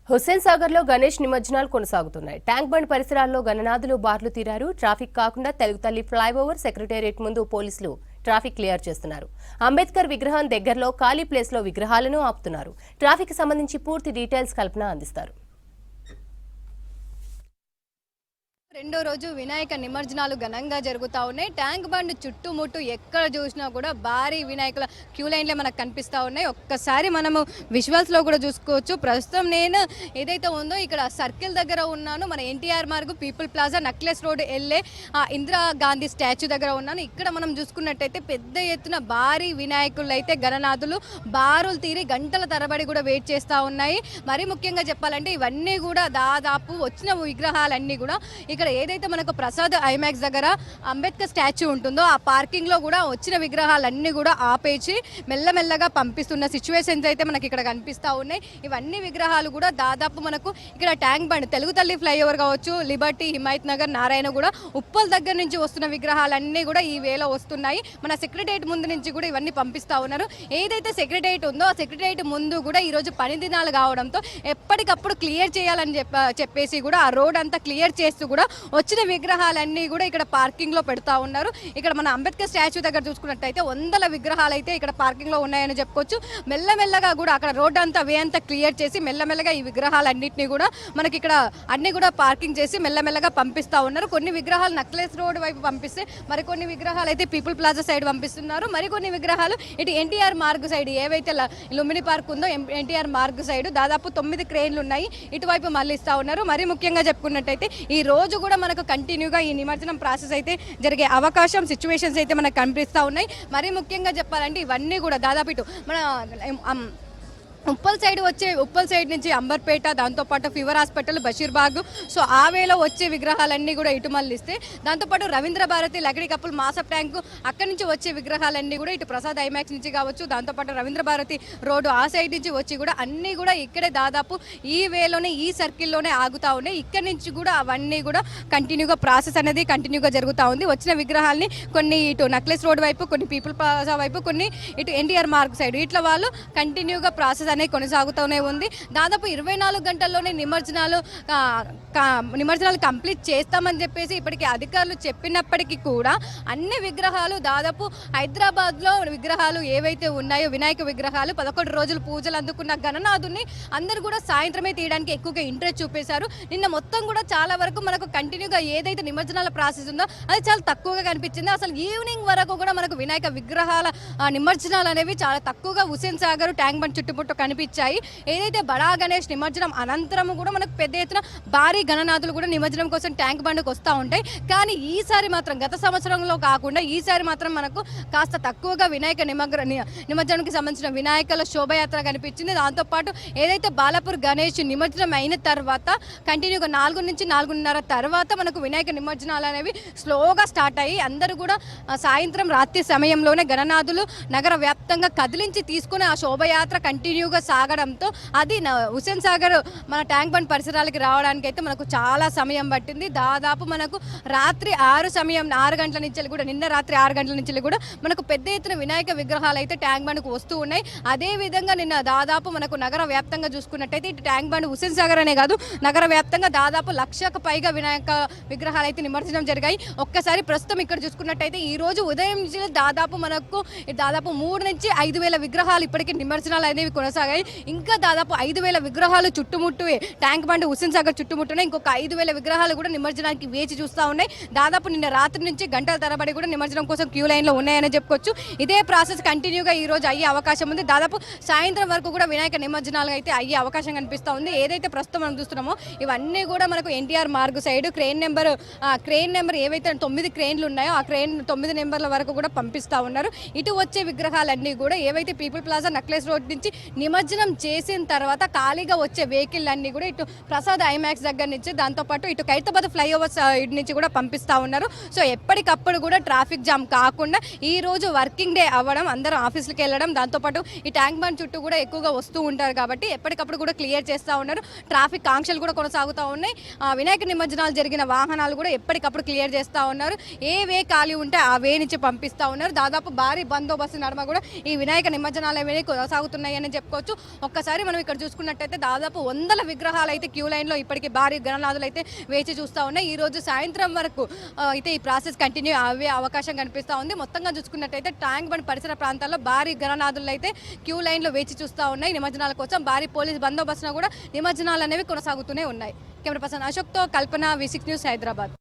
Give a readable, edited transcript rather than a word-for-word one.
హుస్సేన్ సాగర్ లో గణేష్ నిమజ్జనాలు కొనసాగుతున్నాయి. Tank bund పరిసరాల్లో గణనాథులు బార్లు తీరారు. ట్రాఫిక్ కాకుండా తెలుగు తల్లి ఫ్లైఓవర్ సెక్రటేరియట్ ముందు పోలీసులు ట్రాఫిక్ క్లియర్ చేస్తున్నారు. అంబేద్కర్ విగ్రహం దగ్గరలో ఖాళీ ప్లేస్ లో విగ్రహాలను ఆపుతున్నారు. ట్రాఫిక్ సంబంధించి పూర్తి డీటెయిల్స్ కల్పన అందిస్తారు. రెండో రోజు వినాయక నిమజ్జనాలు ఘనంగా జరుగుతూ ఉన్నాయి. ట్యాంక్ బండ్ చుట్టుముట్టు ఎక్కడ చూసినా కూడా భారీ వినాయకుల క్యూ లైన్లే మనకు కనిపిస్తూ ఉన్నాయి. ఒక్కసారి మనము విజువల్స్లో కూడా చూసుకోవచ్చు. ప్రస్తుతం నేను ఏదైతే ఉందో ఇక్కడ సర్కిల్ దగ్గర ఉన్నాను. మన NTR Marg people plaza necklace road వెళ్ళే ఇందిరా గాంధీ స్టాచ్యూ దగ్గర ఉన్నాను. ఇక్కడ మనం చూసుకున్నట్టయితే పెద్ద ఎత్తున భారీ వినాయకులు అయితే గణనాథులు బారులు తీరి గంటల తరబడి కూడా వెయిట్ చేస్తూ ఉన్నాయి. మరీ ముఖ్యంగా చెప్పాలంటే ఇవన్నీ కూడా దాదాపు వచ్చిన విగ్రహాలన్నీ కూడా ఇక్కడ ఏదైతే మనకు ప్రసాద్ ఐమాక్స్ దగ్గర అంబేద్కర్ స్టాచ్యూ ఉంటుందో ఆ పార్కింగ్ లో కూడా వచ్చిన విగ్రహాలన్నీ కూడా ఆపేసి మెల్లమెల్లగా పంపిస్తున్న సిచ్యువేషన్స్ అయితే మనకి ఇక్కడ కనిపిస్తూ ఉన్నాయి. ఇవన్నీ విగ్రహాలు కూడా దాదాపు మనకు ఇక్కడ ట్యాంక్ బండ్ తెలుగు తల్లి ఫ్లైఓవర్ కావచ్చు, లిబర్టీ, హిమాయత్ నగర్, నారాయణ కూడా ఉప్పల్ దగ్గర నుంచి వస్తున్న విగ్రహాలన్నీ కూడా ఈ వేలో వస్తున్నాయి. మన సెక్రటేరియట్ ముందు నుంచి కూడా ఇవన్నీ పంపిస్తూ ఉన్నారు. ఏదైతే సెక్రటేరియట్ ఉందో ఆ సెక్రటేరియట్ ముందు కూడా ఈరోజు పని దినాలు కావడంతో ఎప్పటికప్పుడు క్లియర్ చేయాలని చెప్పేసి కూడా ఆ రోడ్ అంతా క్లియర్ చేస్తూ కూడా వచ్చిన విగ్రహాలన్నీ కూడా ఇక్కడ పార్కింగ్ లో పెడతా ఉన్నారు. ఇక్కడ మన అంబేద్కర్ స్టాచ్యూ దగ్గర చూసుకున్నట్టయితే వందల విగ్రహాలు అయితే ఇక్కడ పార్కింగ్ లో ఉన్నాయని చెప్పుకోవచ్చు. మెల్లమెల్లగా కూడా అక్కడ రోడ్ అంతా వే అంతా క్లియర్ చేసి మెల్లమెల్లగా ఈ విగ్రహాలన్నింటినీ కూడా మనకి ఇక్కడ అన్ని కూడా పార్కింగ్ చేసి మెల్లమెల్లగా పంపిస్తా ఉన్నారు. కొన్ని విగ్రహాలు నెక్లెస్ రోడ్ వైపు పంపిస్తే మరికొన్ని విగ్రహాలు అయితే పీపుల్ ప్లాజా సైడ్ పంపిస్తున్నారు. మరికొన్ని విగ్రహాలు ఇటు ఎన్టీఆర్ మార్గ్ సైడ్ ఏవైతే లుంబిని పార్క్ ఉందో ఎన్టీఆర్ మార్గ్ సైడ్ దాదాపు 9 క్రేన్లు ఉన్నాయి. ఇటువైపు మళ్ళిస్తా ఉన్నారు. మరీ ముఖ్యంగా చెప్పుకున్నట్టయితే ఈ రోజు కూడా మనకు కంటిన్యూగా ఈ నిమజ్జనం ప్రాసెస్ అయితే జరిగే అవకాశం సిచ్యువేషన్స్ అయితే మనకు కనిపిస్తూ ఉన్నాయి. మరీ ముఖ్యంగా చెప్పాలంటే ఇవన్నీ కూడా దాదాపు ఇటు మన ఉప్పల్ సైడ్ నుంచి అంబర్పేట, దాంతోపాటు ఫీవర్ హాస్పిటల్, బషీర్బాగ్, సో ఆ వేలో వచ్చే విగ్రహాలన్నీ కూడా ఇటు మళ్ళిస్తే దాంతోపాటు రవీంద్ర భారతి, లగడి కప్పుల్, మాసప్ ట్యాంకు అక్కడి నుంచి వచ్చే విగ్రహాలన్నీ కూడా ఇటు ప్రసాద్ ఐమాక్స్ నుంచి కావచ్చు, దాంతోపాటు రవీంద్ర భారతి రోడ్డు ఆ సైడ్ నుంచి వచ్చి కూడా అన్నీ కూడా ఇక్కడే దాదాపు ఈ వేలోనే ఈ సర్కిల్లోనే ఆగుతూ ఉన్నాయి. ఇక్కడి నుంచి కూడా అవన్నీ కూడా కంటిన్యూగా ప్రాసెస్ అనేది కంటిన్యూగా జరుగుతూ ఉంది. వచ్చిన విగ్రహాలని కొన్ని ఇటు నెక్లెస్ రోడ్ వైపు, కొన్ని పీపుల్ ప్లాజా వైపు, కొన్ని ఇటు ఎన్టీఆర్ మార్గ్ సైడ్ ఇట్లా వాళ్ళు కంటిన్యూగా ప్రాసెస్ అనేది కొనసాగుతూనే ఉంది. దాదాపు 24 గంటల్లోనే నిమజ్జనాలు కంప్లీట్ చేస్తామని చెప్పేసి ఇప్పటికీ అధికారులు చెప్పినప్పటికీ కూడా అన్ని విగ్రహాలు దాదాపు హైదరాబాద్లో విగ్రహాలు ఏవైతే ఉన్నాయో వినాయక విగ్రహాలు 11 రోజులు పూజలు అందుకున్న గణనాథుని అందరూ కూడా సాయంత్రమే తీయడానికి ఎక్కువగా ఇంట్రెస్ట్ చూపేశారు. నిన్న మొత్తం కూడా చాలా వరకు మనకు కంటిన్యూగా ఏదైతే నిమజ్జనాల ప్రాసెస్ ఉందో అది చాలా తక్కువగా కనిపించింది. అసలు ఈవినింగ్ వరకు కూడా మనకు వినాయక విగ్రహాల నిమజ్జనాలు అనేవి చాలా తక్కువగా హుస్సేన్ సాగర్ ట్యాంక్ బండ్ చుట్టుముట్టు కనిపించాయి. ఏదైతే బడా గణేష్ నిమజ్జనం అనంతరం కూడా మనకు పెద్ద ఎత్తున భారీ గణనాథులు కూడా నిమజ్జనం కోసం ట్యాంక్ బండ్కి వస్తూ ఉంటాయి. కానీ ఈసారి మాత్రం గత సంవత్సరంలో కాకుండా ఈసారి మాత్రం మనకు కాస్త తక్కువగా వినాయక నిమజ్జనానికి సంబంధించిన వినాయకుల శోభయాత్ర కనిపించింది. దాంతోపాటు ఏదైతే బాలాపూర్ గణేష్ నిమజ్జనం అయిన తర్వాత కంటిన్యూగా 4 నుంచి 4:30 తర్వాత మనకు వినాయక నిమజ్జనాలు అనేవి స్లోగా స్టార్ట్ అయ్యి అందరూ కూడా సాయంత్రం రాత్రి సమయంలోనే గణనాథులు నగర వ్యాప్తంగా కదిలించి తీసుకుని ఆ శోభయాత్ర కంటిన్యూగా సాగడంతో అది హుస్సేన్ సాగర్ మన ట్యాంక్ బండ్ పరిసరాలకి రావడానికి అయితే మనకు చాలా సమయం పట్టింది. దాదాపు మనకు రాత్రి 6 గంటల నుంచి కూడా నిన్న రాత్రి 6 గంటల నుంచి కూడా మనకు పెద్ద ఎత్తున వినాయక విగ్రహాలు అయితే ట్యాంక్ బండ్కు వస్తూ ఉన్నాయి. అదేవిధంగా నిన్న దాదాపు మనకు నగర వ్యాప్తంగా చూసుకున్నట్టయితే ఇటు ట్యాంక్ బండ్ హుస్సేన్ సాగర్ అనే కాదు నగర వ్యాప్తంగా దాదాపు 1,00,000కు పైగా వినాయక విగ్రహాలు అయితే నిమజ్జనం జరిగాయి. ఒక్కసారి ప్రస్తుతం ఇక్కడ చూసుకున్నట్టయితే ఈ రోజు ఉదయం నుంచి దాదాపు మనకు 3 నుంచి 5,000 విగ్రహాలు ఇప్పటికీ నిమజ్జనాలు అనేవి కొనసాగాయి. ఇంకా దాదాపు 5,000 విగ్రహాలు చుట్టుముట్టు ట్యాంక్ బండ్ హుస్సేన్ సాగర్ చుట్టుముట్టున్నాయి. ఇంకొక 5,000 విగ్రహాలు కూడా నిమజ్జనానికి వేచి చూస్తూ ఉన్నాయి. దాదాపు నిన్న రాత్రి నుంచి గంటల తరబడి కూడా నిమజ్జనం కోసం క్యూ లైన్లో ఉన్నాయని చెప్పుకోవచ్చు. ఇదే ప్రాసెస్ కంటిన్యూగా ఈ రోజు అయ్యే అవకాశం ఉంది. దాదాపు సాయంత్రం వరకు కూడా వినాయక నిమజ్జనాలు అయితే అయ్యే అవకాశం కనిపిస్తూ ఉంది. ఏదైతే ప్రస్తుతం మనం చూస్తున్నామో ఇవన్నీ కూడా మనకు NTR Marg side crane number ఏవైతే 9 క్రేన్లు ఉన్నాయో ఆ క్రేన్ 9 నెంబర్ల వరకు కూడా పంపిస్తూ ఉన్నారు. ఇటు వచ్చే విగ్రహాలన్నీ కూడా ఏవైతే పీపుల్ ప్లాజా నెక్లెస్ రోడ్ నుంచి నిమజ్జనం చేసిన తర్వాత ఖాళీగా వచ్చే వెహికల్ అన్ని కూడా ఇటు ప్రసాద్ ఐమాక్స్ దగ్గర నుంచి దాంతోపాటు ఇటు ఖైరతాబాద్ ఫ్లైఓవర్ సైడ్ నుంచి కూడా పంపిస్తూ ఉన్నారు. సో ఎప్పటికప్పుడు కూడా ట్రాఫిక్ జామ్ కాకుండా ఈ రోజు వర్కింగ్ డే అవ్వడం, అందరూ ఆఫీసులకు వెళ్ళడం, దాంతోపాటు ఈ ట్యాంక్ బండ్ చుట్టూ కూడా ఎక్కువగా వస్తూ ఉంటారు కాబట్టి ఎప్పటికప్పుడు కూడా క్లియర్ చేస్తూ ఉన్నారు. ట్రాఫిక్ ఆంక్షలు కూడా కొనసాగుతూ ఉన్నాయి. వినాయక నిమజ్జనాలు జరిగిన వాహనాలు కూడా ఎప్పటికప్పుడు క్లియర్ చేస్తూ ఉన్నారు. ఏ వే ఖాళీ ఉంటే ఆ వే నుంచి పంపిస్తూ ఉన్నారు. దాదాపు భారీ బందోబస్తు నడుమ కూడా ఈ వినాయక నిమజ్జనాలు అనేవి కొనసాగుతున్నాయని చెప్పుకోవచ్చు. చెప్పుకోవచ్చు. ఒక్కసారి మనం ఇక్కడ చూసుకున్నట్టయితే దాదాపు వందల విగ్రహాలు అయితే క్యూ లైన్లో ఇప్పటికీ భారీ గణనాథులు అయితే వేచి చూస్తూ ఉన్నాయి. ఈ రోజు సాయంత్రం వరకు అయితే ఈ ప్రాసెస్ కంటిన్యూ అయ్యే అవకాశం కనిపిస్తూ ఉంది. మొత్తంగా చూసుకున్నట్టయితే ట్యాంక్ బండ్ పరిసర ప్రాంతాల్లో భారీ గణనాథులు అయితే క్యూ లైన్లో వేచి చూస్తూ ఉన్నాయి. నిమజ్జనాల కోసం భారీ పోలీస్ బందోబస్తున కూడా నిమజ్జనాలు అనేవి కొనసాగుతూనే ఉన్నాయి. కెమెరా పర్సన్ అశోక్తో కల్పన, V6 న్యూస్, హైదరాబాద్.